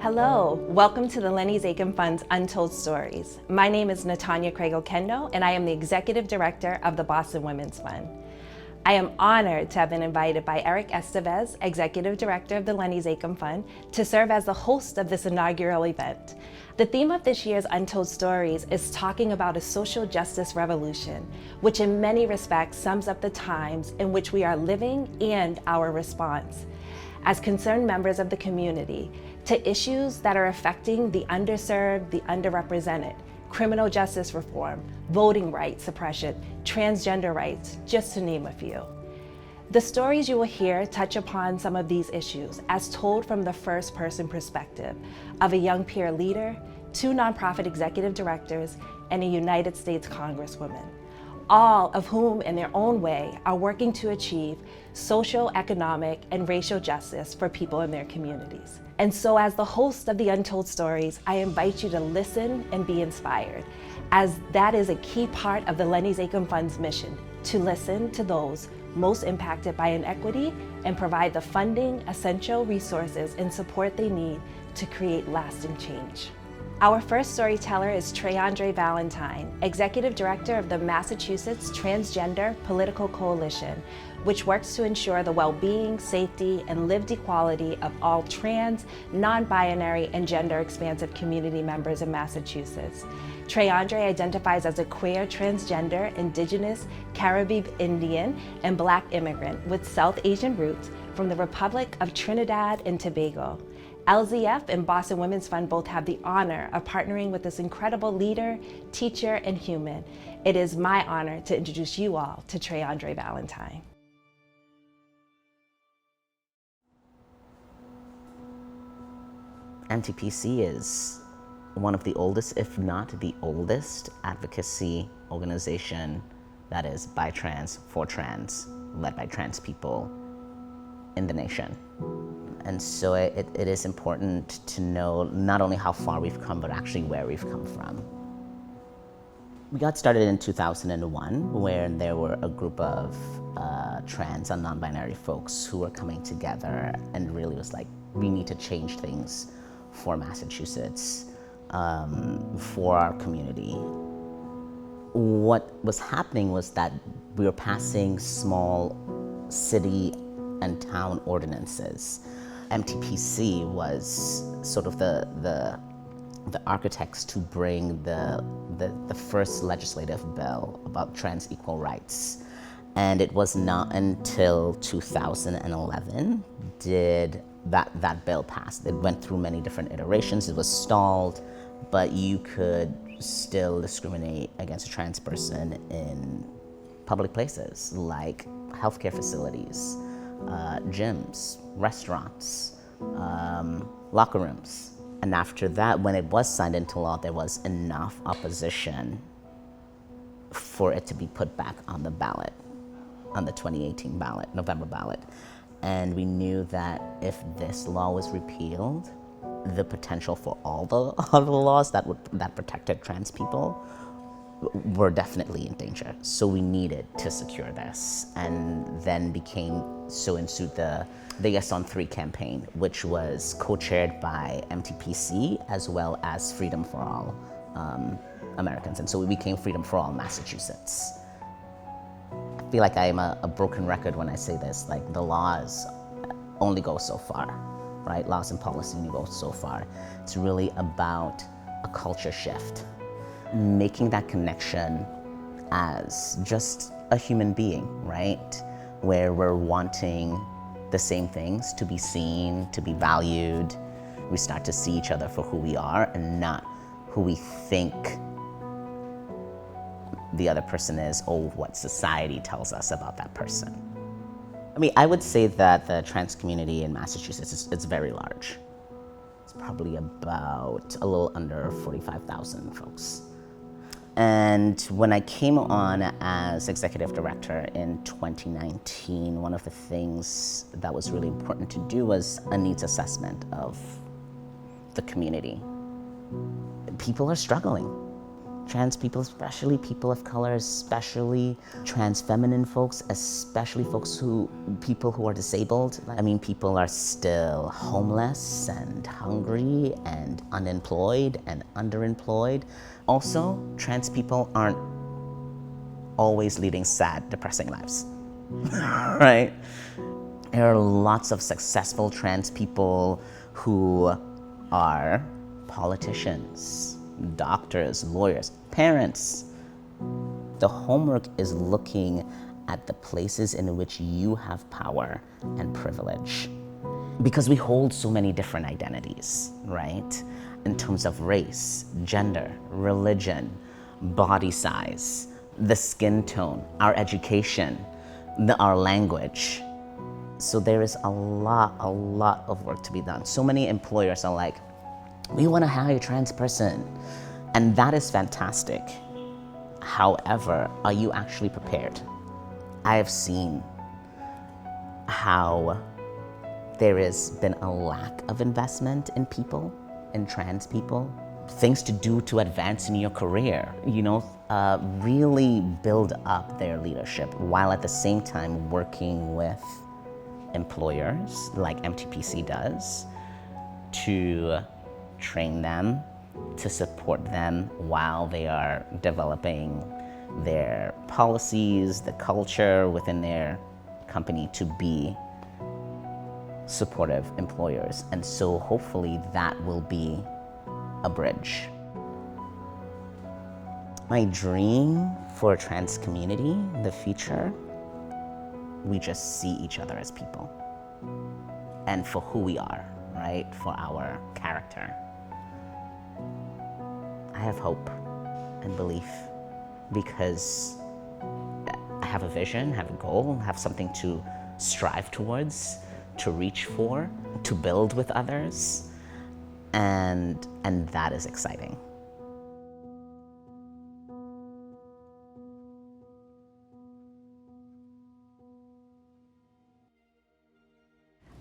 Hello, welcome to the Lenny Zakin Fund's Untold Stories. My name is Natanya Craig-Okendo, and I am the Executive Director of the Boston Women's Fund. I am honored to have been invited by Eric Estevez, Executive Director of the Lenny Zakin Fund, to serve as the host of this inaugural event. The theme of this year's Untold Stories is talking about a social justice revolution, which in many respects sums up the times in which we are living and our response. As concerned members of the community, to issues that are affecting the underserved, the underrepresented, criminal justice reform, voting rights suppression, transgender rights, just to name a few. The stories you will hear touch upon some of these issues as told from the first-person perspective of a young peer leader, 2 nonprofit executive directors, and a United States Congresswoman, all of whom in their own way are working to achieve social, economic, and racial justice for people in their communities. And so as the host of the Untold Stories, I invite you to listen and be inspired, as that is a key part of the Lenny Zakin Fund's mission, to listen to those most impacted by inequity and provide the funding, essential resources, and support they need to create lasting change. Our first storyteller is Treyandre Valentine, Executive Director of the Massachusetts Transgender Political Coalition, which works to ensure the well-being, safety, and lived equality of all trans, non-binary, and gender-expansive community members in Massachusetts. Treyandre identifies as a queer, transgender, indigenous, Caribbean Indian, and Black immigrant with South Asian roots from the Republic of Trinidad and Tobago. LZF and Boston Women's Fund both have the honor of partnering with this incredible leader, teacher, and human. It is my honor to introduce you all to Treyandre Valentine. MTPC is one of the oldest, if not the oldest, advocacy organization that is by trans, for trans, led by trans people in the nation. And so it is important to know not only how far we've come, but actually where we've come from. We got started in 2001, where there were a group of trans and non-binary folks who were coming together and really was like, we need to change things for Massachusetts, for our community. What was happening was that we were passing small city and town ordinances. MTPC was sort of the architects to bring the first legislative bill about trans equal rights. And it was not until 2011 did that bill pass. It went through many different iterations. It was stalled, but you could still discriminate against a trans person in public places like healthcare facilities, gyms, restaurants, locker rooms. And after that, when it was signed into law, there was enough opposition for it to be put back on the ballot, on the 2018 ballot, November ballot. And we knew that if this law was repealed, the potential for all the other laws that protected trans people were definitely in danger. So we needed to secure this, and then ensued the Yes on 3 campaign, which was co-chaired by MTPC as well as Freedom for All Americans. And so we became Freedom for All Massachusetts. I feel like I am a broken record when I say this, like the laws only go so far, right? Laws and policy only go so far. It's really about a culture shift, making that connection as just a human being, right? Where we're wanting the same things, to be seen, to be valued. We start to see each other for who we are and not who we think the other person is or what society tells us about that person. I mean, I would say that the trans community in Massachusetts is very large. It's probably about a little under 45,000 folks. And when I came on as executive director in 2019, one of the things that was really important to do was a needs assessment of the community. People are struggling. trans people, especially people of color, especially trans feminine folks, especially people who are disabled. I mean, people are still homeless and hungry and unemployed and underemployed. Also, trans people aren't always leading sad, depressing lives, right? There are lots of successful trans people who are politicians, doctors, lawyers, parents. The homework is looking at the places in which you have power and privilege. Because we hold so many different identities, right? In terms of race, gender, religion, body size, the skin tone, our education, our language. So there is a lot of work to be done. So many employers are like, we want to hire a trans person. And that is fantastic. However, are you actually prepared? I have seen how there has been a lack of investment in people, in trans people. Things to do to advance in your career, really build up their leadership while at the same time working with employers like MTPC does to train them, to support them while they are developing their policies, the culture within their company to be supportive employers. And so hopefully that will be a bridge. My dream for a trans community in the future, we just see each other as people and for who we are, right? For our character. I have hope and belief because I have a vision, have a goal, have something to strive towards, to reach for, to build with others, and that is exciting.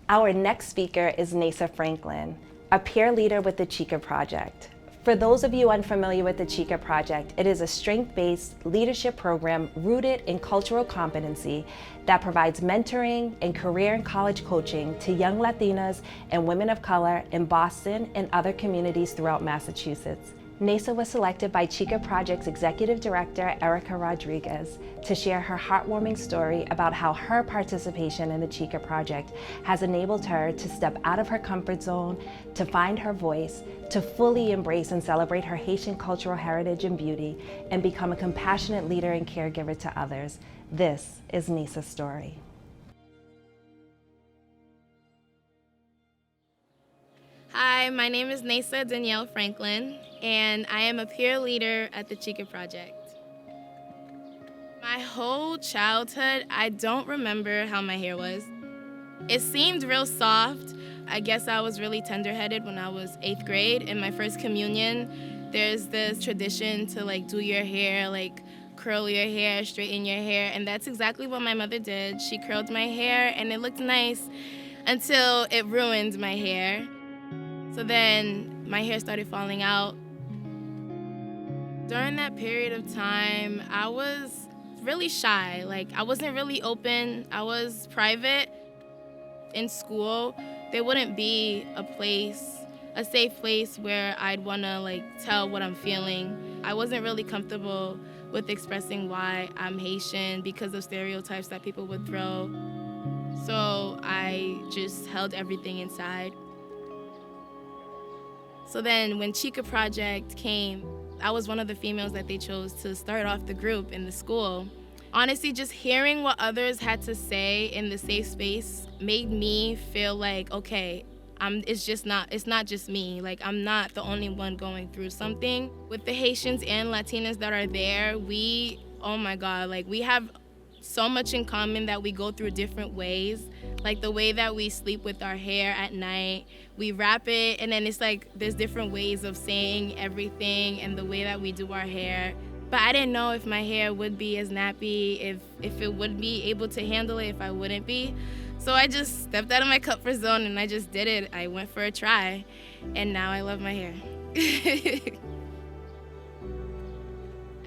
Our next speaker is Nasa Franklin, a peer leader with the Chica Project. For those of you unfamiliar with the Chica Project, it is a strength-based leadership program rooted in cultural competency that provides mentoring and career and college coaching to young Latinas and women of color in Boston and other communities throughout Massachusetts. Nasa was selected by Chica Project's Executive Director, Erica Rodriguez, to share her heartwarming story about how her participation in the Chica Project has enabled her to step out of her comfort zone, to find her voice, to fully embrace and celebrate her Haitian cultural heritage and beauty, and become a compassionate leader and caregiver to others. This is Nasa's story. Hi, my name is Nasa Danielle Franklin, and I am a peer leader at the Chica Project. My whole childhood, I don't remember how my hair was. It seemed real soft. I guess I was really tender-headed when I was 8th grade. In my first communion, there's this tradition to do your hair, curl your hair, straighten your hair, and that's exactly what my mother did. She curled my hair, and it looked nice until it ruined my hair. So then my hair started falling out. During that period of time, I was really shy. I wasn't really open. I was private. In school, there wouldn't be a safe place where I'd wanna tell what I'm feeling. I wasn't really comfortable with expressing why I'm Haitian because of stereotypes that people would throw. So I just held everything inside. So then when Chica Project came, I was one of the females that they chose to start off the group in the school. Honestly, just hearing what others had to say in the safe space made me feel like, okay, it's not just me. I'm not the only one going through something. With the Haitians and Latinas that are there, oh my God, we have so much in common that we go through different ways. The way that we sleep with our hair at night, we wrap it, and then it's there's different ways of saying everything and the way that we do our hair. But I didn't know if my hair would be as nappy, if it would be able to handle it, if I wouldn't be. So I just stepped out of my comfort zone and I just did it. I went for a try, and now I love my hair.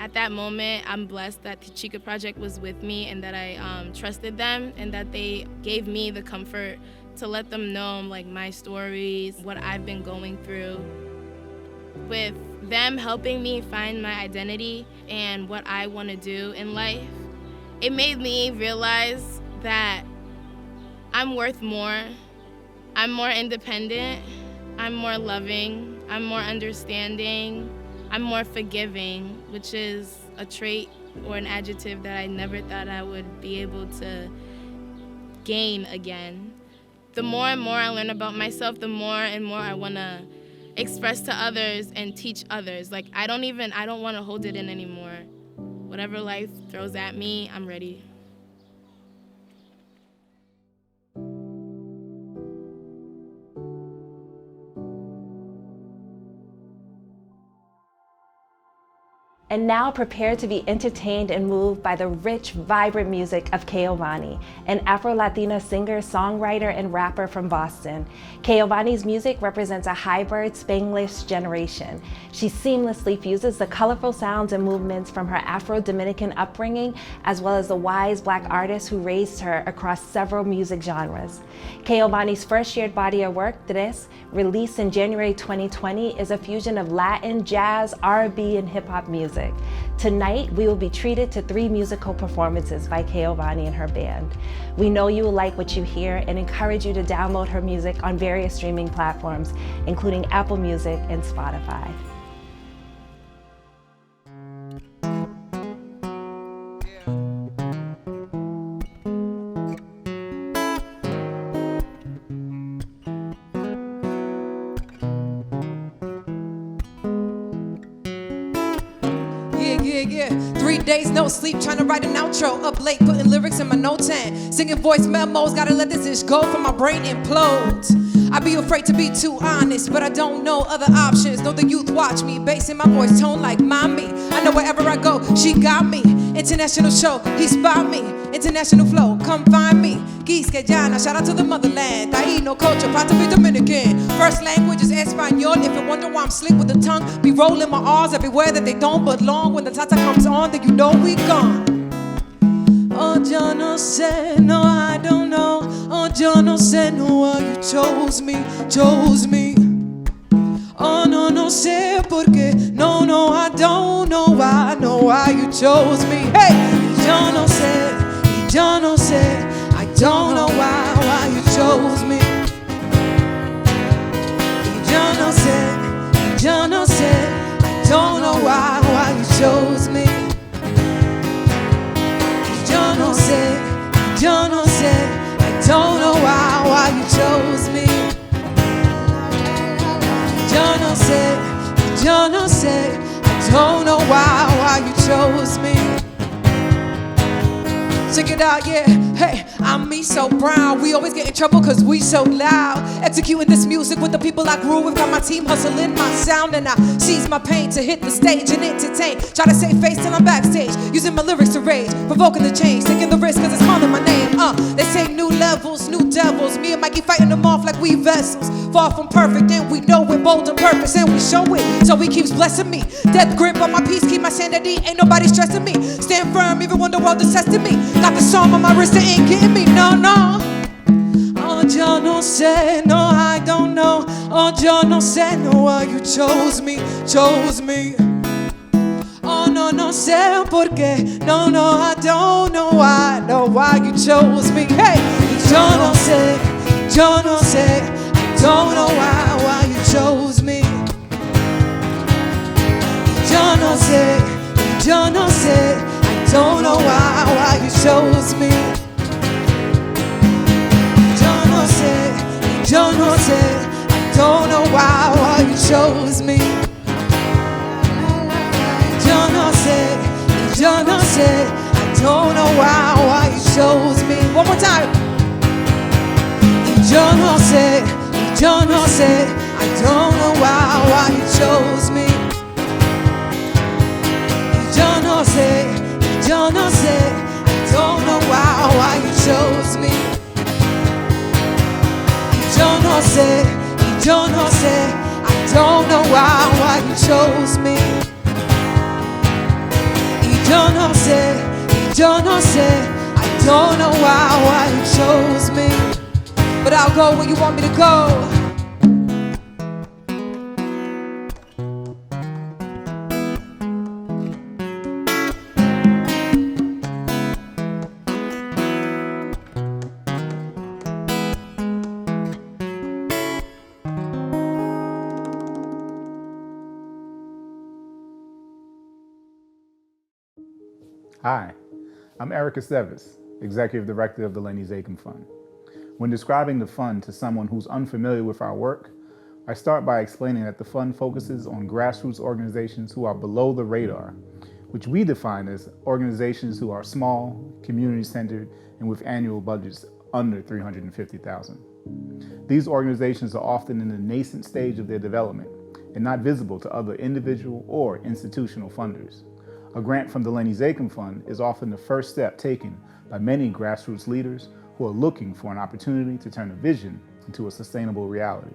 At that moment, I'm blessed that the Chica Project was with me and that I trusted them and that they gave me the comfort to let them know like my stories, what I've been going through. With them helping me find my identity and what I want to do in life, it made me realize that I'm worth more. I'm more independent. I'm more loving. I'm more understanding. I'm more forgiving, which is a trait or an adjective that I never thought I would be able to gain again. The more and more I learn about myself, the more and more I want to express to others and teach others. Like, I don't want to hold it in anymore. Whatever life throws at me, I'm ready. And now prepare to be entertained and moved by the rich, vibrant music of Keovani, an Afro-Latina singer, songwriter, and rapper from Boston. Keovani's music represents a hybrid Spanglish generation. She seamlessly fuses the colorful sounds and movements from her Afro-Dominican upbringing, as well as the wise Black artists who raised her across several music genres. Keovani's first shared body of work, Tres, released in January 2020, is a fusion of Latin, jazz, R&B, and hip-hop music. Tonight, we will be treated to 3 musical performances by Keovani and her band. We know you will like what you hear and encourage you to download her music on various streaming platforms, including Apple Music and Spotify. Yeah. 3 days, no sleep, trying to write an outro. Up late, putting lyrics in my notes and singing voice memos. Gotta let this ish go for my brain implodes. I be afraid to be too honest, but I don't know other options. Know the youth watch me, basing my voice tone like mommy. I know wherever I go, she got me. International show, he spot me. International flow, come find me. Geese que llana, shout out to the motherland. Taino culture, proud to be Dominican. First language is Espanol. If you wonder why I'm slick with the tongue, be rolling my R's everywhere that they don't belong. When the tata comes on, then you know we gone. Oh, yo no sé, no, I don't know. Oh, yo no sé, no, why you chose me. Oh, no sé por qué. No, I don't know why you chose me. Hey, yo no sé, I don't know why you chose me. Yo no sé, I don't know why you chose me. Yo no sé, I don't know why you chose me. Yo no sé, I don't know why you chose me. Check it out, yeah. Hey, I'm me so brown. We always get in trouble cause we so loud. Executing this music with the people I grew with. Got my team hustling my sound, and I seize my pain to hit the stage and entertain. Try to save face till I'm backstage, using my lyrics to rage, provoking the change, taking the risk cause it's calling my name. They say new levels, new devils. Me and Mikey fighting them off like we vessels. Far from perfect, and we know we're bold and purpose, and we show it, so he keeps blessing me. Death grip on my peace, keep my sanity. Ain't nobody stressing me. Stand firm even when the world is testing me. Got the song on my wrist, that ain't getting me, no. Oh, yo no sé, no, I don't know. Oh, yo no sé, no, why you chose me. Oh, no sé por qué. No, I don't know why you chose me. Hey, yo no sé, I don't know why you chose me. Yo no sé, I don't know why you chose me. Yo no sé, I don't know why you chose me. Yo no sé, I don't know why you chose me. One more time. Yo no sé, I don't know why you chose me. Yo no sé, I don't know why you chose me. Yo no sé, I don't know why you chose me. don't know, say, he don't know, say, I don't know why he chose me, but I'll go where you want me to go. Hi, I'm Eric Esteves, Executive Director of the Lenny Zakem Fund. When describing the fund to someone who's unfamiliar with our work, I start by explaining that the fund focuses on grassroots organizations who are below the radar, which we define as organizations who are small, community-centered, and with annual budgets under $350,000. These organizations are often in the nascent stage of their development and not visible to other individual or institutional funders. A grant from the Lenny Zakem Fund is often the first step taken by many grassroots leaders who are looking for an opportunity to turn a vision into a sustainable reality.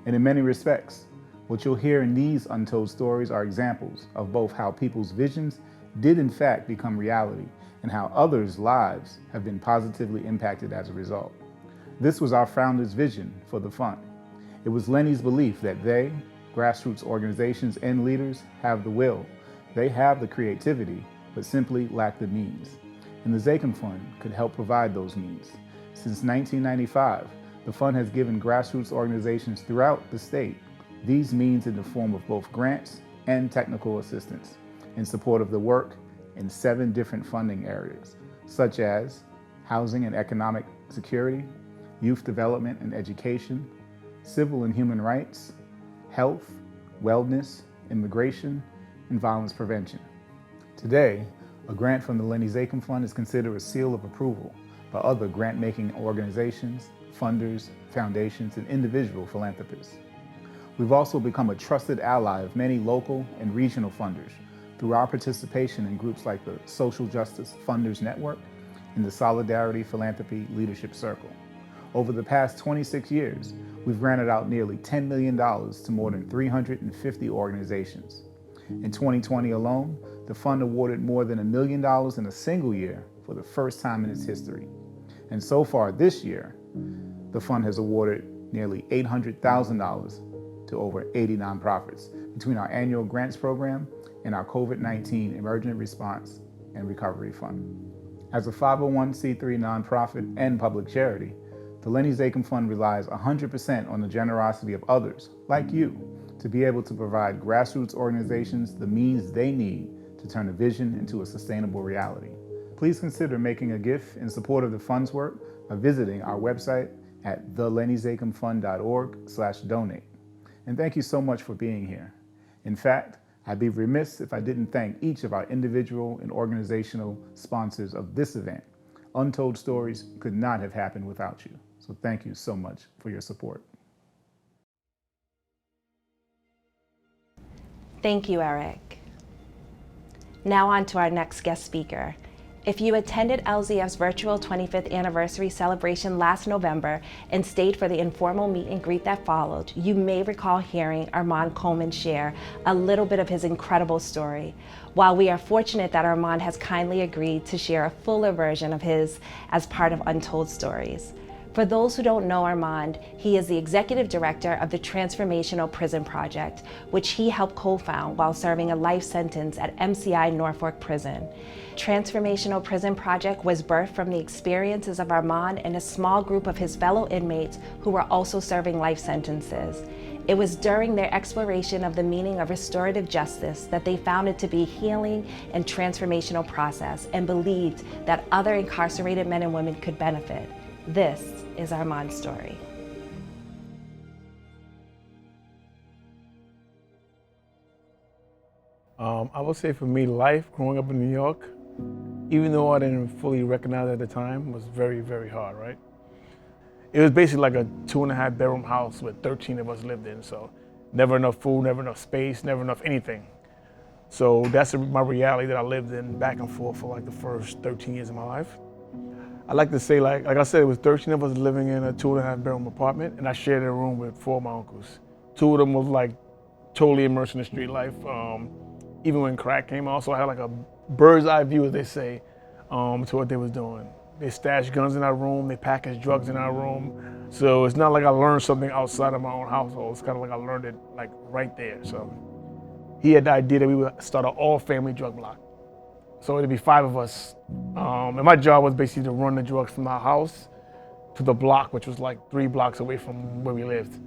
And in many respects, what you'll hear in these untold stories are examples of both how people's visions did in fact become reality and how others' lives have been positively impacted as a result. This was our founder's vision for the fund. It was Lenny's belief that they, grassroots organizations and leaders, have the will. They have the creativity, but simply lack the means. And the Zakem Fund could help provide those means. Since 1995, the fund has given grassroots organizations throughout the state these means in the form of both grants and technical assistance in support of the work in 7 different funding areas, such as housing and economic security, youth development and education, civil and human rights, health, wellness, immigration, and violence prevention. Today, a grant from the Lenny Zakem Fund is considered a seal of approval by other grant-making organizations, funders, foundations, and individual philanthropists. We've also become a trusted ally of many local and regional funders through our participation in groups like the Social Justice Funders Network and the Solidarity Philanthropy Leadership Circle. Over the past 26 years, we've granted out nearly $10 million to more than 350 organizations. In 2020 alone, the fund awarded more than $1 million in a single year for the first time in its history. And so far this year, the fund has awarded nearly $800,000 to over 80 nonprofits between our annual grants program and our COVID-19 Emergent Response and Recovery Fund. As a 501c3 nonprofit and public charity, the Lenny Zakem Fund relies 100% on the generosity of others, like you, to be able to provide grassroots organizations the means they need to turn a vision into a sustainable reality. Please consider making a gift in support of the fund's work by visiting our website at thelennyzakemfund.org/donate. And thank you so much for being here. In fact, I'd be remiss if I didn't thank each of our individual and organizational sponsors of this event. Untold Stories could not have happened without you. So thank you so much for your support. Thank you, Eric. Now on to our next guest speaker. If you attended LZF's virtual 25th anniversary celebration last November and stayed for the informal meet and greet that followed, you may recall hearing Armand Coleman share a little bit of his incredible story. While we are fortunate that Armand has kindly agreed to share a fuller version of his as part of Untold Stories. For those who don't know Armand, he is the executive director of the Transformational Prison Project, which he helped co-found while serving a life sentence at MCI Norfolk Prison. Transformational Prison Project was birthed from the experiences of Armand and a small group of his fellow inmates who were also serving life sentences. It was during their exploration of the meaning of restorative justice that they found it to be healing and transformational process and believed that other incarcerated men and women could benefit. This is Armand's story. I would say for me, life growing up in New York, even though I didn't fully recognize it at the time, was very, very hard, right? It was basically like a 2.5 bedroom house with 13 of us lived in, so never enough food, never enough space, never enough anything. So that's my reality that I lived in back and forth for like the first 13 years of my life. I like to say, like I said, it was 13 of us living in a 2.5 bedroom apartment, and I shared a room with 4 of my uncles. 2 of them was like totally immersed in the street life. even when crack came out. So I had like a bird's eye view, as they say, to what they was doing. They stashed guns in our room, they packaged drugs in our room. So it's not like I learned something outside of my own household. It's kind of like I learned it like right there. So he had the idea that we would start an all-family drug block. So it'd be 5 of us. And my job was basically to run the drugs from our house to the block, which was like 3 blocks away from where we lived.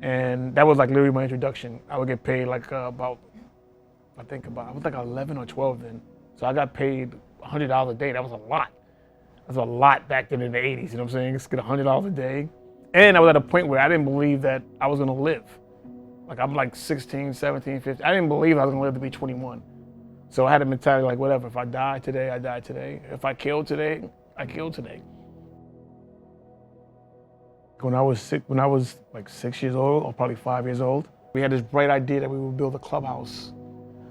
And that was like literally my introduction. I would get paid like I was like 11 or 12 then. So I got paid $100 a day. That was a lot. That was a lot back then in the 80s, you know what I'm saying? Just get $100 a day. And I was at a point where I didn't believe that I was gonna live. Like I'm like 16, 17, 15. I didn't believe I was gonna live to be 21. So I had a mentality like, whatever, if I die today, I die today. If I kill today, I kill today. When I was like 6 years old, or probably 5 years old, we had this bright idea that we would build a clubhouse.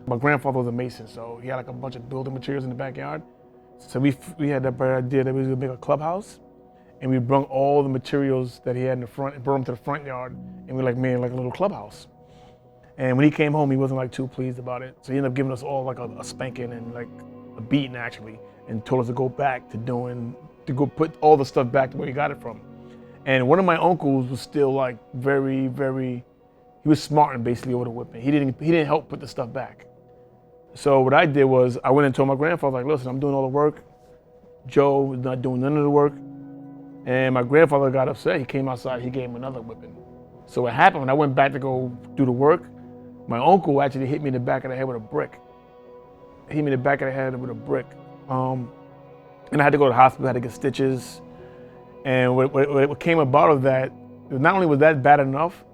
My grandfather was a mason, so he had like a bunch of building materials in the backyard. So we had that bright idea that we was gonna make a clubhouse, and we brought all the materials that he had in the front and brought them to the front yard, and we like made like a little clubhouse. And when he came home, he wasn't like too pleased about it. So he ended up giving us all like a spanking and like a beating actually, and told us to go back to go put all the stuff back to where he got it from. And one of my uncles was still like very, he was smarting basically over the whipping. He didn't help put the stuff back. So what I did was I went and told my grandfather, like, listen, I'm doing all the work. Joe is not doing none of the work. And my grandfather got upset. He came outside, he gave him another whipping. So what happened, when I went back to go do the work, my uncle actually hit me in the back of the head with a brick. He hit me in the back of the head with a brick. And I had to go to the hospital, I had to get stitches. And what came about of that, not only was that bad enough,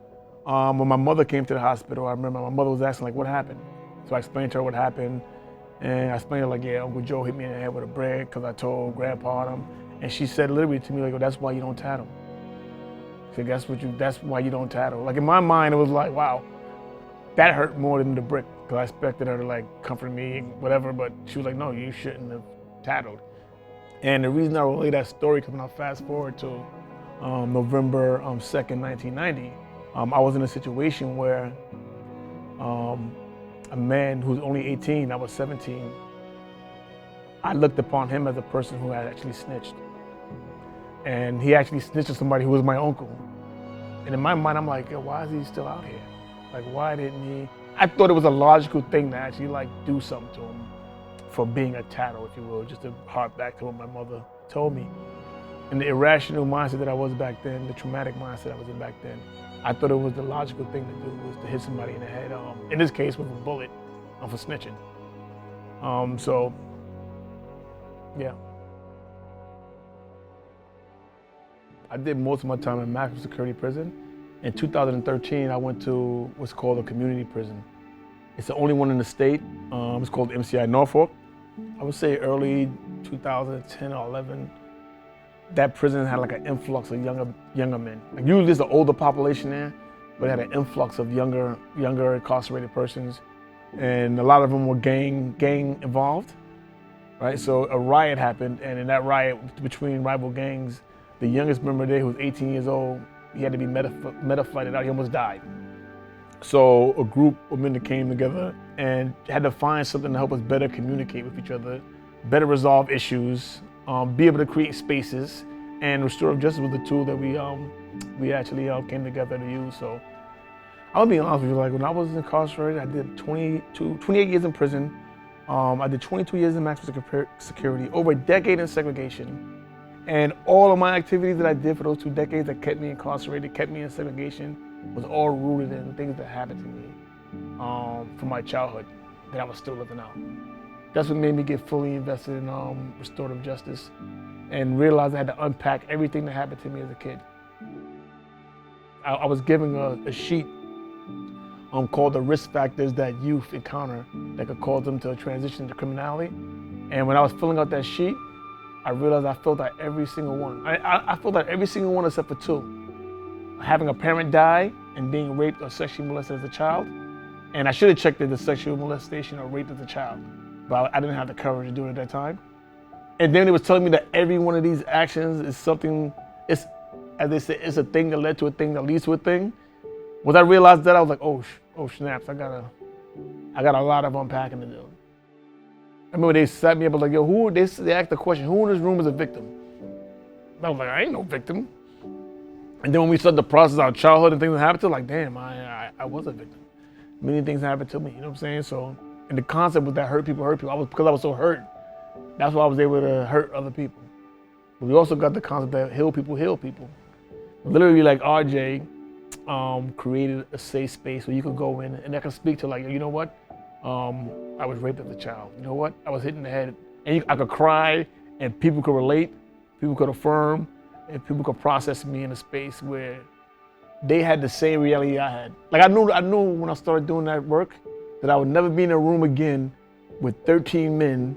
when my mother came to the hospital, I remember my mother was asking like, what happened? So I explained to her what happened. And I explained to her like, yeah, Uncle Joe hit me in the head with a brick because I told Grandpa them. And she said literally to me, like, oh, that's why you don't tattle. She said, that's why you don't tattle. Like in my mind, it was like, wow, that hurt more than the brick. Because I expected her to like comfort me, whatever, but she was like, no, you shouldn't have tattled. And the reason I relate that story, because when I fast forward to November 2nd, 1990, I was in a situation where a man who's only 18, I was 17, I looked upon him as a person who had actually snitched. And he actually snitched to somebody who was my uncle. And in my mind, I'm like, yo, why is he still out here? Like, why didn't he? I thought it was a logical thing to actually like do something to him for being a tattle, if you will, just to harp back to what my mother told me. And the irrational mindset that I was back then, the traumatic mindset I was in back then, I thought it was the logical thing to do was to hit somebody in the head, in this case with a bullet, for snitching. So, yeah. I did most of my time in maximum security prison. In 2013, I went to what's called a community prison. It's the only one in the state. It's called MCI Norfolk. I would say early 2010 or 11, that prison had like an influx of younger men. Like usually there's an older population there, but it had an influx of younger incarcerated persons. And a lot of them were gang involved, right? So a riot happened, and in that riot between rival gangs, the youngest member there, who was 18 years old, he had to be meta-flighted out. He almost died. So a group of men that came together and had to find something to help us better communicate with each other, better resolve issues, be able to create spaces, and restorative justice was the tool that we actually came together to use. So I'll be honest with you, like when I was incarcerated, I did 28 years in prison. I did 22 years in maximum security, over a decade in segregation. And all of my activities that I did for those 2 decades that kept me incarcerated, kept me in segregation, was all rooted in things that happened to me from my childhood that I was still living out. That's what made me get fully invested in restorative justice and realize I had to unpack everything that happened to me as a kid. I was given a sheet called the risk factors that youth encounter that could cause them to transition to criminality. And when I was filling out that sheet, I realized I filled out every single one. I filled out every single one except for 2. Having a parent die and being raped or sexually molested as a child. And I should have checked the sexual molestation or rape as a child, but I didn't have the courage to do it at that time. And then it was telling me that every one of these actions is something, as they say, it's a thing that led to a thing that leads to a thing. Once I realized that, I was like, oh snaps, I I got a lot of unpacking to do. I remember they sat me up and like, yo, they asked the question, who in this room is a victim? And I was like, I ain't no victim. And then when we started the process of our childhood and things that happened to, like, damn, I was a victim. Many things happened to me, you know what I'm saying? So, and the concept was that hurt people. Because I was so hurt, that's why I was able to hurt other people. But we also got the concept that heal people. Literally, like RJ created a safe space where you could go in and I could speak to, like, you know what? I was raped as a child. You know what? I was hit in the head. And I could cry and people could relate, people could affirm, and people could process me in a space where they had the same reality I had. Like I knew when I started doing that work that I would never be in a room again with 13 men,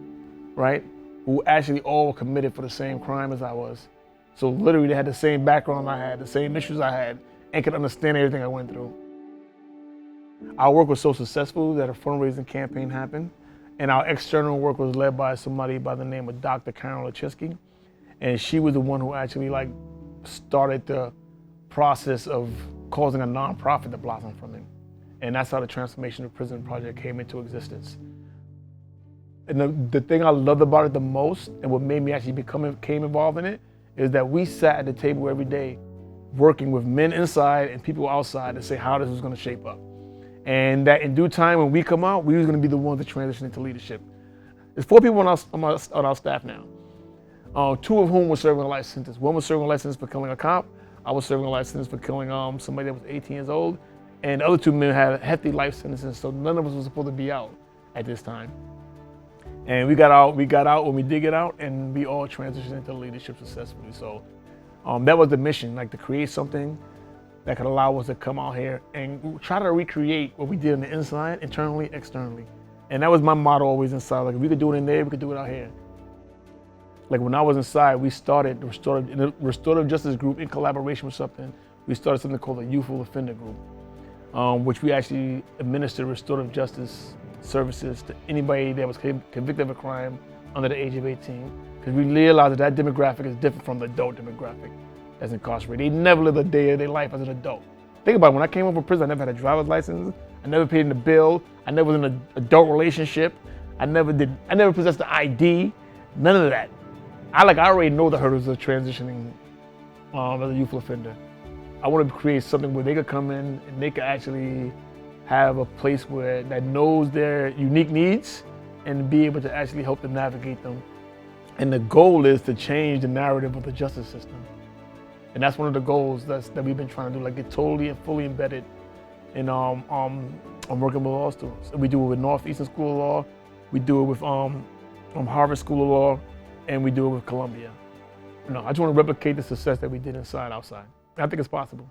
right, who actually all were committed for the same crime as I was. So literally they had the same background I had, the same issues I had, and could understand everything I went through. Our work was so successful that a fundraising campaign happened, and our external work was led by somebody by the name of Dr. Karen Lachinsky, and she was the one who actually started the process of causing a nonprofit to blossom from it. And that's how the Transformation of Prison Project came into existence. And the thing I loved about it the most, and what made me actually become involved in it, is that we sat at the table every day working with men inside and people outside to say how this was going to shape up. And that in due time, when we come out, we was going to be the ones to transition into leadership. There's 4 people on our staff now. 2 of whom were serving a life sentence. One was serving a life sentence for killing a cop. I was serving a life sentence for killing somebody that was 18 years old. And the other 2 men had hefty life sentences, so none of us was supposed to be out at this time. And we got out when we did get out, and we all transitioned into leadership successfully. So that was the mission, like to create something that could allow us to come out here and try to recreate what we did on the inside, internally, externally. And that was my motto always inside. Like if we could do it in there, we could do it out here. Like when I was inside, we started the restorative justice group in collaboration with something. We started something called the Youthful Offender Group, which we actually administer restorative justice services to anybody that was convicted of a crime under the age of 18. Because we realized that demographic is different from the adult demographic that's incarcerated. They never lived a day of their life as an adult. Think about it, when I came home from prison, I never had a driver's license, I never paid in the bill, I never was in an adult relationship, I never possessed the ID, none of that. I already know the hurdles of transitioning as a youthful offender. I wanted to create something where they could come in and they could actually have a place that knows their unique needs and be able to actually help them navigate them. And the goal is to change the narrative of the justice system. And that's one of the goals that we've been trying to do, like get totally and fully embedded in working with law students. We do it with Northeastern School of Law, we do it with Harvard School of Law, and we do it with Columbia. I just want to replicate the success that we did inside, outside. I think it's possible.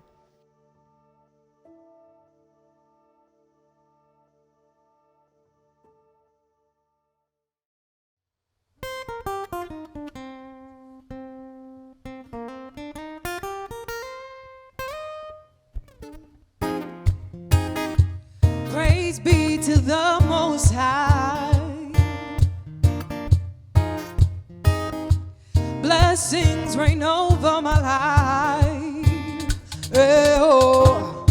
Praise be to the Most High. Blessings reign over my life. Oh,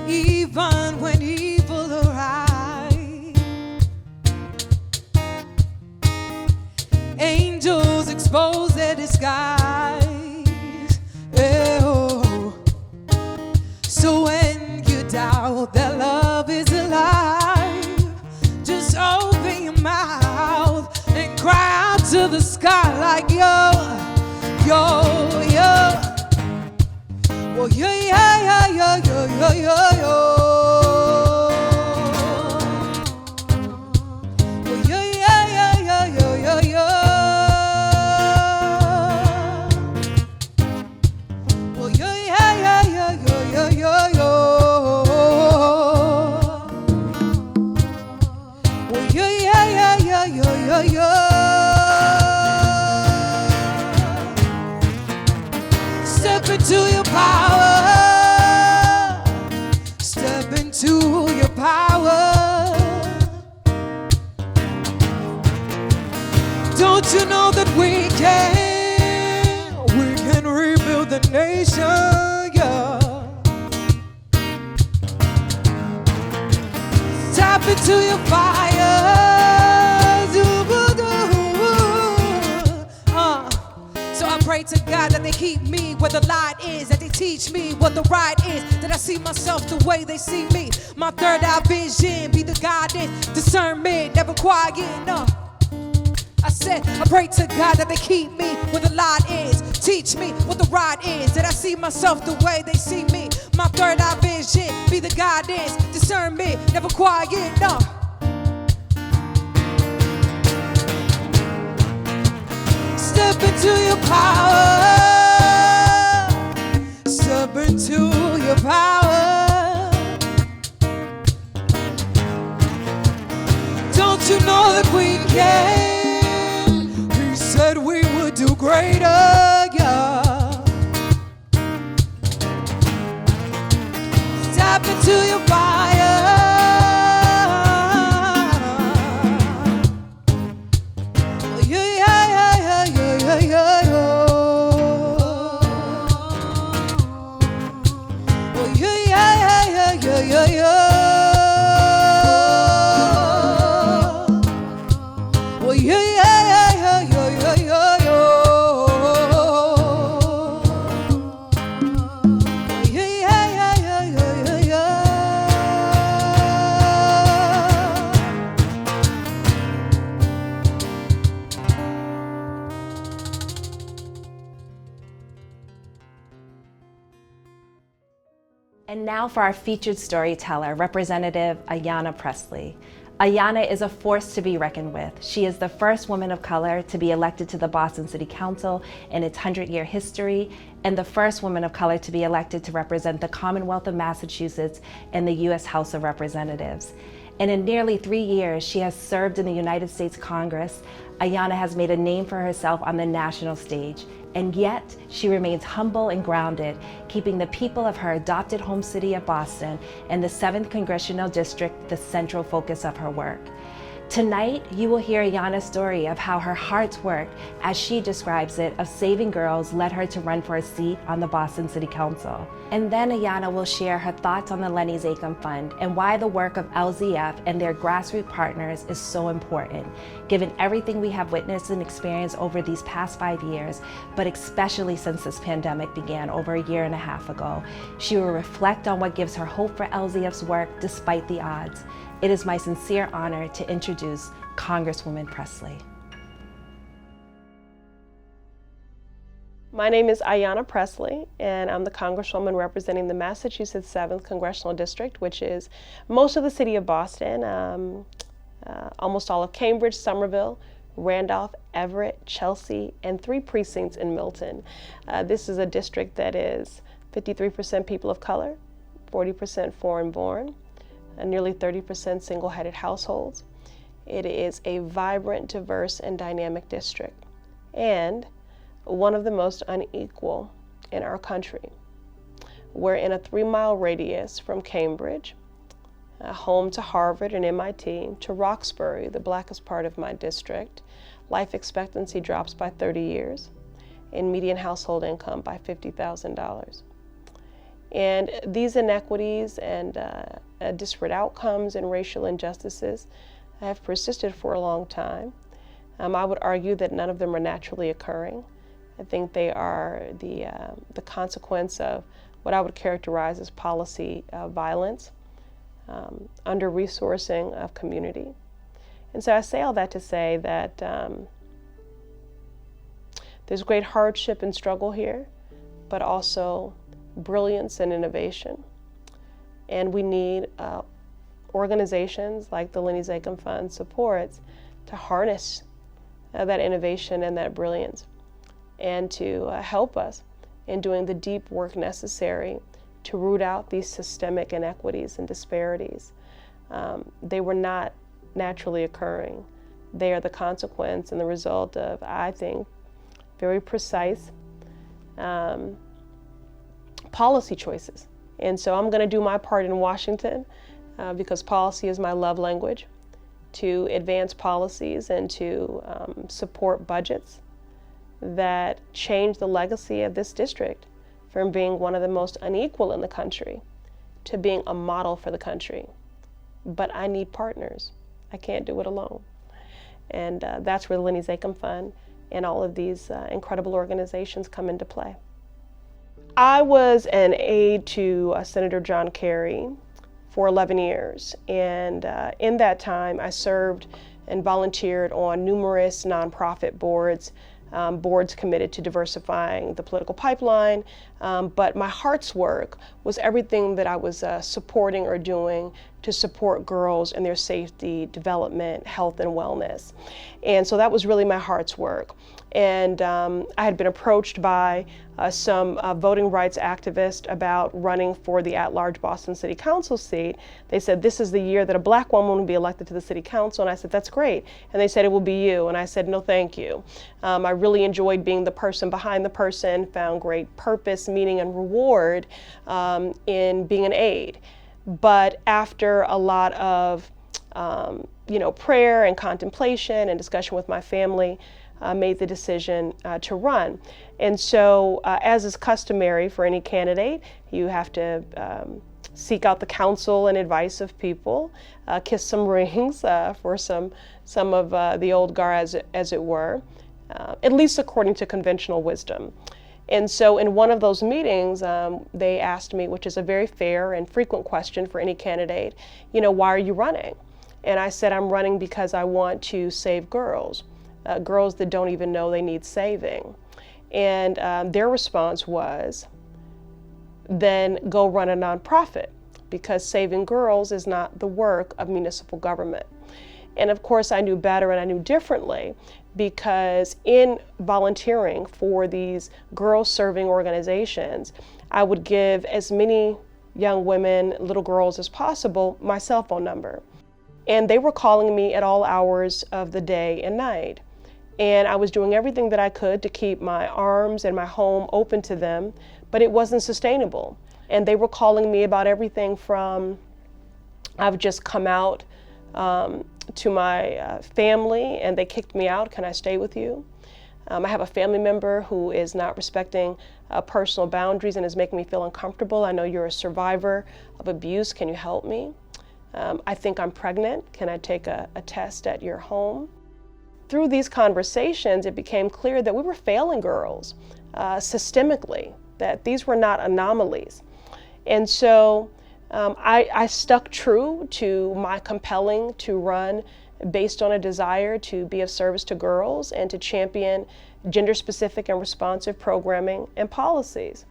even when evil arrives, angels expose their disguise. Oh, so when you doubt that love is alive, just open your mouth and cry out to the sky like yo, yo, yo. Well, yo, yo, yo, yo, yo, yo, yo. Well, yo, yo, yo, yo, yo, yo. Well, yo, yo, yo, yo, yo, yo, yo. Well, yo, yo, yo, yo, yo, yo. Step into your power. Step into your power. Don't you know that we can rebuild the nation, yeah. Step into your fire. So I pray to God that they keep me where the light is, that they teach me what the right is, that I see myself the way they see me. My third eye vision be the guidance, discernment, never quiet, no. I said, I pray to God that they keep me where the light is, teach me what the right is, that I see myself the way they see me. My third eye vision be the guidance, discernment, never quiet, no. Step into your power. Step into your power. Don't you know the Queen came? He said we would do greater, yeah. Step into your fire. And now for our featured storyteller, Representative Ayanna Pressley. Ayanna is a force to be reckoned with. She is the first woman of color to be elected to the Boston City Council in its 100-year history, and the first woman of color to be elected to represent the Commonwealth of Massachusetts in the U.S. House of Representatives. And in nearly 3 years, she has served in the United States Congress. Ayanna has made a name for herself on the national stage, and yet she remains humble and grounded, keeping the people of her adopted home city of Boston and the 7th Congressional District the central focus of her work. Tonight, you will hear Ayanna's story of how her heart's work, as she describes it, of saving girls led her to run for a seat on the Boston City Council. And then Ayanna will share her thoughts on the Lenny Zakem Fund and why the work of LZF and their grassroots partners is so important, given everything we have witnessed and experienced over these past 5 years, but especially since this pandemic began over a year and a half ago. She will reflect on what gives her hope for LZF's work despite the odds. It is my sincere honor to introduce Congresswoman Pressley. My name is Ayanna Pressley, and I'm the Congresswoman representing the Massachusetts 7th Congressional District, which is most of the city of Boston, almost all of Cambridge, Somerville, Randolph, Everett, Chelsea, and 3 precincts in Milton. This is a district that is 53% people of color, 40% foreign-born, nearly 30% single-headed households. It is a vibrant, diverse, and dynamic district, and one of the most unequal in our country. We're in a 3-mile radius from Cambridge, home to Harvard and MIT, to Roxbury, the blackest part of my district. Life expectancy drops by 30 years, and median household income by $50,000. And these inequities and disparate outcomes and racial injustices have persisted for a long time. I would argue that none of them are naturally occurring. I think they are the consequence of what I would characterize as policy violence, under-resourcing of community. And so I say all that to say that there's great hardship and struggle here, but also brilliance and innovation. And we need organizations like the Lenny Zakem Fund supports to harness that innovation and that brilliance, and to help us in doing the deep work necessary to root out these systemic inequities and disparities. They were not naturally occurring. They are the consequence and the result of, I think, very precise policy choices. And so I'm going to do my part in Washington because policy is my love language, to advance policies and to support budgets that change the legacy of this district from being one of the most unequal in the country to being a model for the country. but I need partners. I can't do it alone. And that's where the Lenny Zakem Fund and all of these incredible organizations come into play. I was an aide to Senator John Kerry for 11 years, and in that time I served and volunteered on numerous nonprofit boards, boards committed to diversifying the political pipeline, but my heart's work was everything that I was supporting or doing to support girls and their safety, development, health, and wellness. And so that was really my heart's work. And I had been approached by some voting rights activists about running for the at-large Boston City Council seat. They said, this is the year that a black woman will be elected to the City Council. And I said, that's great. And they said, it will be you. And I said, no, thank you. I really enjoyed being the person behind the person, found great purpose, meaning, and reward in being an aide. But after a lot of prayer and contemplation and discussion with my family, made the decision to run. And so, as is customary for any candidate, you have to seek out the counsel and advice of people, kiss some rings for some of the old guard, as it were, at least according to conventional wisdom. And so in one of those meetings, they asked me, which is a very fair and frequent question for any candidate, why are you running? And I said, I'm running because I want to save girls. Girls that don't even know they need saving. And their response was, then go run a nonprofit, because saving girls is not the work of municipal government. And of course I knew better and I knew differently, because in volunteering for these girls serving organizations, I would give as many young women, little girls as possible, my cell phone number. And they were calling me at all hours of the day and night. And I was doing everything that I could to keep my arms and my home open to them, but it wasn't sustainable. And they were calling me about everything from, I've just come out to my family and they kicked me out, can I stay with you? I have a family member who is not respecting personal boundaries and is making me feel uncomfortable. I know you're a survivor of abuse, can you help me? I think I'm pregnant, can I take a test at your home? Through these conversations, it became clear that we were failing girls systemically, that these were not anomalies. And so I stuck true to my compelling to run based on a desire to be of service to girls and to champion gender-specific and responsive programming and policies.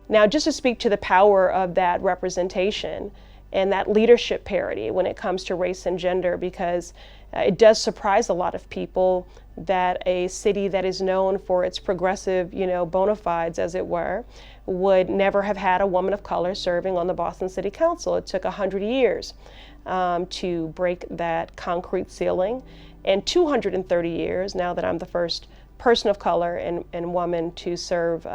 Now, just to speak to the power of that representation and that leadership parity when it comes to race and gender, because it does surprise a lot of people that a city that is known for its progressive, bona fides, as it were, would never have had a woman of color serving on the Boston City Council. It took 100 years to break that concrete ceiling, and 230 years now that I'm the first person of color and woman to serve,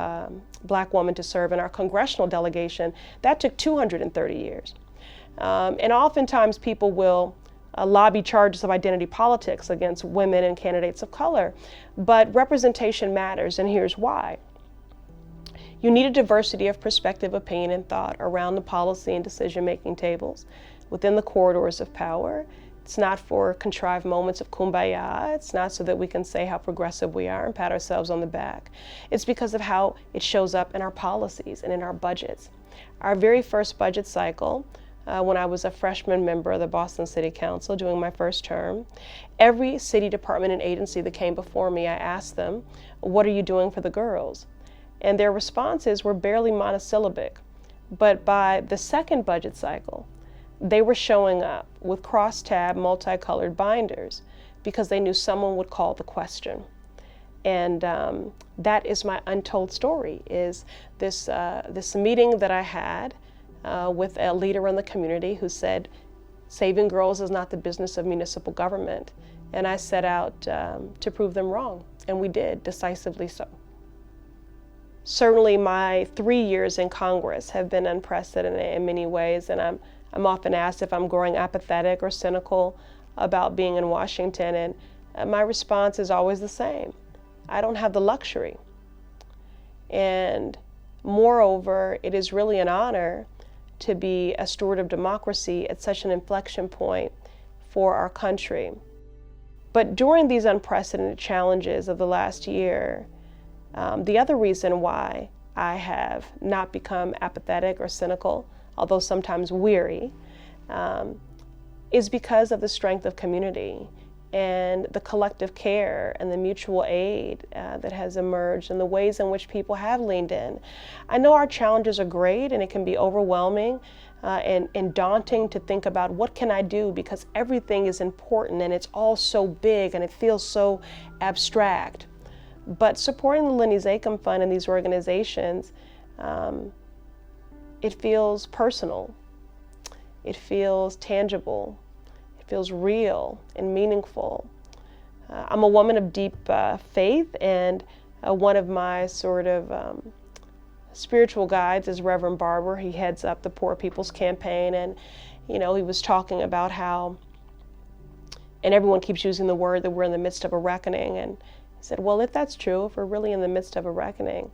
black woman to serve in our congressional delegation. That took 230 years. And oftentimes people will lobby charges of identity politics against women and candidates of color, but representation matters, and here's why. You need a diversity of perspective, opinion, and thought around the policy and decision-making tables within the corridors of power. It's not for contrived moments of kumbaya. It's not so that we can say how progressive we are and pat ourselves on the back. It's because of how it shows up in our policies and in our budgets. Our very first budget cycle, when I was a freshman member of the Boston City Council doing my first term, every city department and agency that came before me, I asked them, what are you doing for the girls? And their responses were barely monosyllabic. But by the second budget cycle, they were showing up with cross-tab, multicolored binders because they knew someone would call the question. And that is my untold story, is this meeting that I had with a leader in the community who said, saving girls is not the business of municipal government. And I set out to prove them wrong, and we did, decisively so. Certainly my 3 years in Congress have been unprecedented in many ways, and I'm often asked if I'm growing apathetic or cynical about being in Washington, and my response is always the same. I don't have the luxury. And moreover, it is really an honor to be a steward of democracy at such an inflection point for our country. But during these unprecedented challenges of the last year, the other reason why I have not become apathetic or cynical, although sometimes weary, is because of the strength of community and the collective care and the mutual aid that has emerged and the ways in which people have leaned in. I know our challenges are great and it can be overwhelming and daunting to think about what can I do, because everything is important and it's all so big and it feels so abstract. But supporting the Lenny's Acom Fund and these organizations, it feels personal, it feels tangible, it feels real and meaningful. I'm a woman of deep faith, and one of my sort of spiritual guides is Reverend Barber. He heads up the Poor People's Campaign, and he was talking about how, and everyone keeps using the word that we're in the midst of a reckoning, and he said, well, if that's true, if we're really in the midst of a reckoning,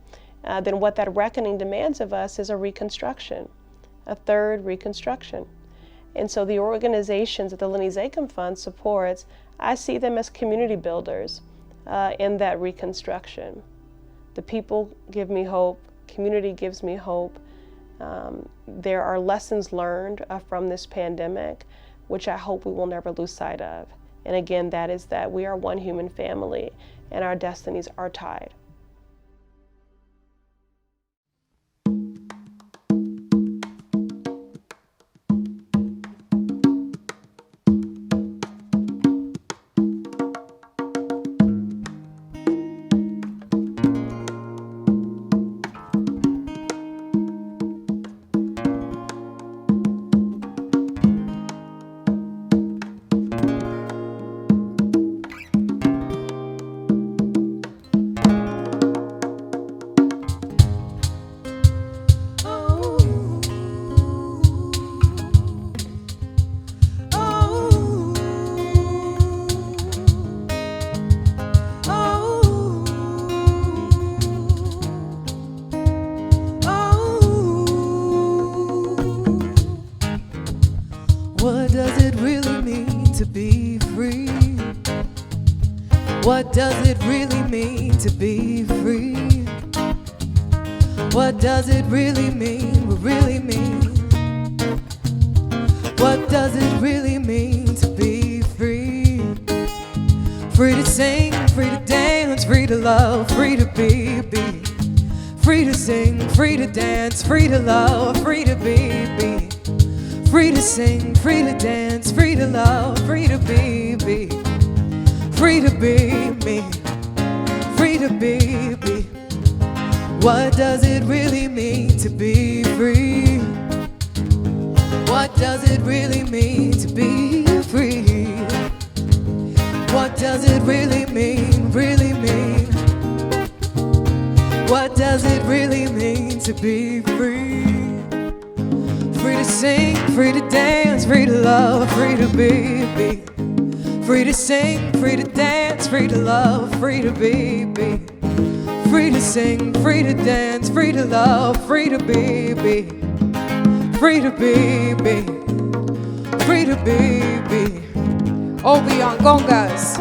then what that reckoning demands of us is a reconstruction, a third reconstruction. And so the organizations that the Lenny's Acom Fund supports, I see them as community builders in that reconstruction. The people give me hope, community gives me hope. There are lessons learned from this pandemic, which I hope we will never lose sight of. And again, that is that we are one human family and our destinies are tied. What does it really mean to be free? What does it really mean to be free? What does it really mean? Really mean? What does it really mean to be free? Free to sing, free to dance, free to love, free to be. Free to sing, free to dance, free to love, free to be. Free to sing, free to dance, free to love, free to be. Free to be me, free to be. What does it really mean to be free? What does it really mean to be free? What does it really mean, really mean? What does it really mean to be free? Free to sing, free to dance, free to love, free to be. Free to sing, free to dance, free to love, free to be. Free to sing, free to dance, free to love, free to be. Free to be. Free to be. Oh, beyond gongas.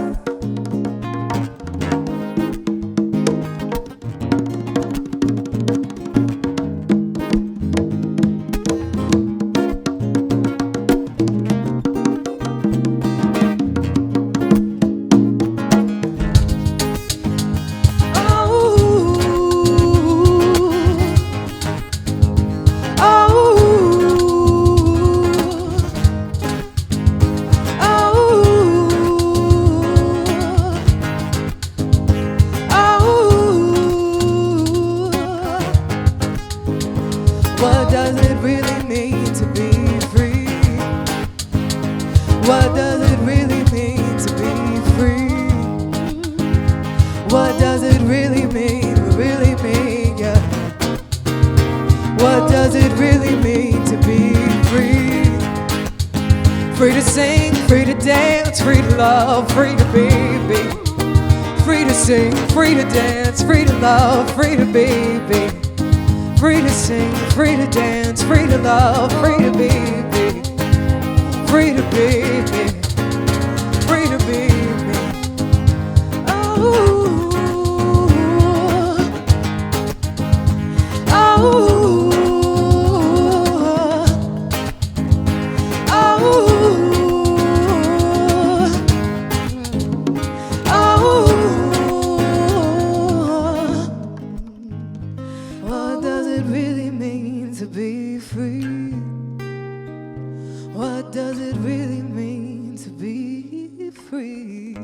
What does it really mean to be free? What does it really mean to be free? What does it really mean, yeah? What does it really mean to be free? Free to sing, free to dance, free to love, free to be. Free to sing, free to dance, free to love, free to be. Free to sing, free to dance, free to love, free to be, free to be, free to be. Oh, oh, what does it really mean to be free? What does it really mean to be free?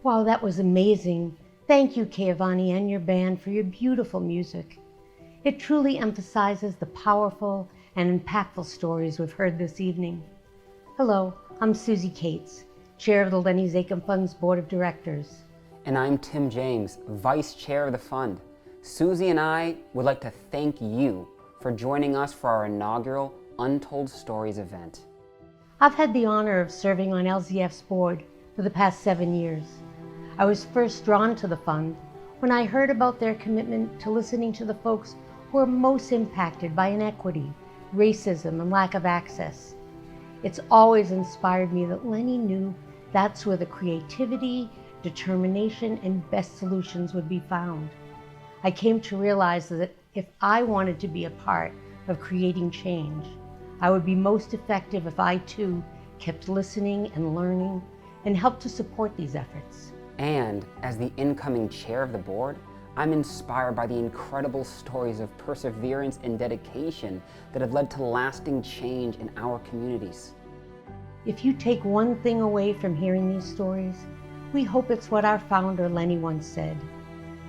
Wow, that was amazing. Thank you, Keavani, and your band for your beautiful music. It truly emphasizes the powerful and impactful stories we've heard this evening. Hello, I'm Susie Cates, Chair of the Lenny Zakem Fund's Board of Directors. And I'm Tim James, Vice Chair of the Fund. Susie and I would like to thank you for joining us for our inaugural Untold Stories event. I've had the honor of serving on LZF's board for the past 7 years. I was first drawn to the fund when I heard about their commitment to listening to the folks who are most impacted by inequity, racism, and lack of access. It's always inspired me that Lenny knew that's where the creativity, determination, and best solutions would be found. I came to realize that if I wanted to be a part of creating change, I would be most effective if I too kept listening and learning and helped to support these efforts. And as the incoming chair of the board, I'm inspired by the incredible stories of perseverance and dedication that have led to lasting change in our communities. If you take one thing away from hearing these stories, we hope it's what our founder Lenny once said,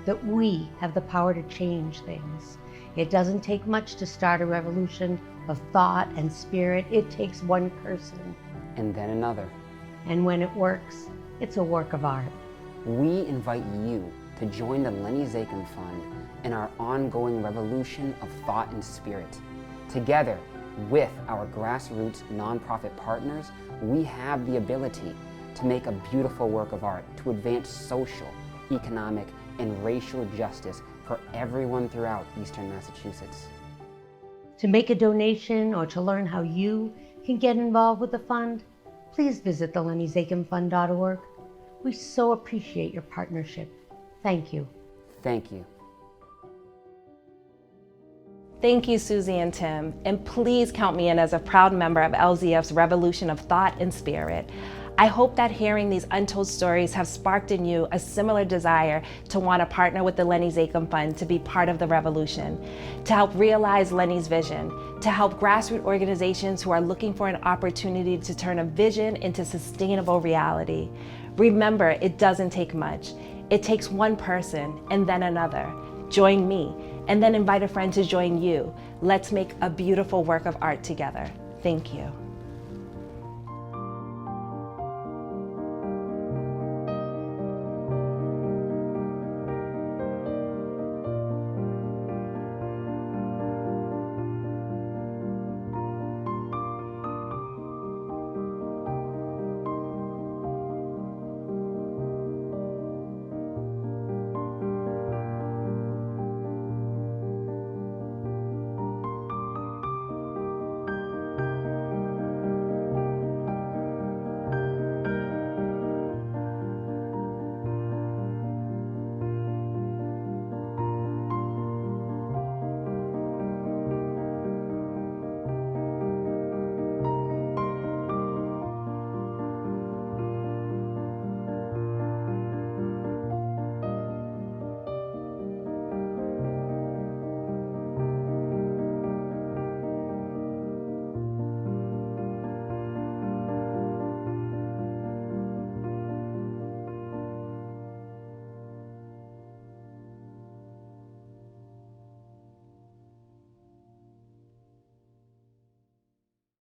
that we have the power to change things. It doesn't take much to start a revolution of thought and spirit. It takes one person. And then another. And when it works, it's a work of art. We invite you to join the Lenny Zakem Fund in our ongoing revolution of thought and spirit. Together with our grassroots nonprofit partners, we have the ability to make a beautiful work of art to advance social, economic, and racial justice for everyone throughout Eastern Massachusetts. To make a donation or to learn how you can get involved with the fund, please visit thelennyzakemfund.org. We so appreciate your partnership. Thank you. Thank you. Thank you, Susie and Tim, and please count me in as a proud member of LZF's Revolution of Thought and Spirit. I hope that hearing these untold stories have sparked in you a similar desire to want to partner with the Lenny Zakem Fund to be part of the revolution, to help realize Lenny's vision, to help grassroots organizations who are looking for an opportunity to turn a vision into sustainable reality. Remember, it doesn't take much. It takes one person and then another. Join me, and then invite a friend to join you. Let's make a beautiful work of art together. Thank you.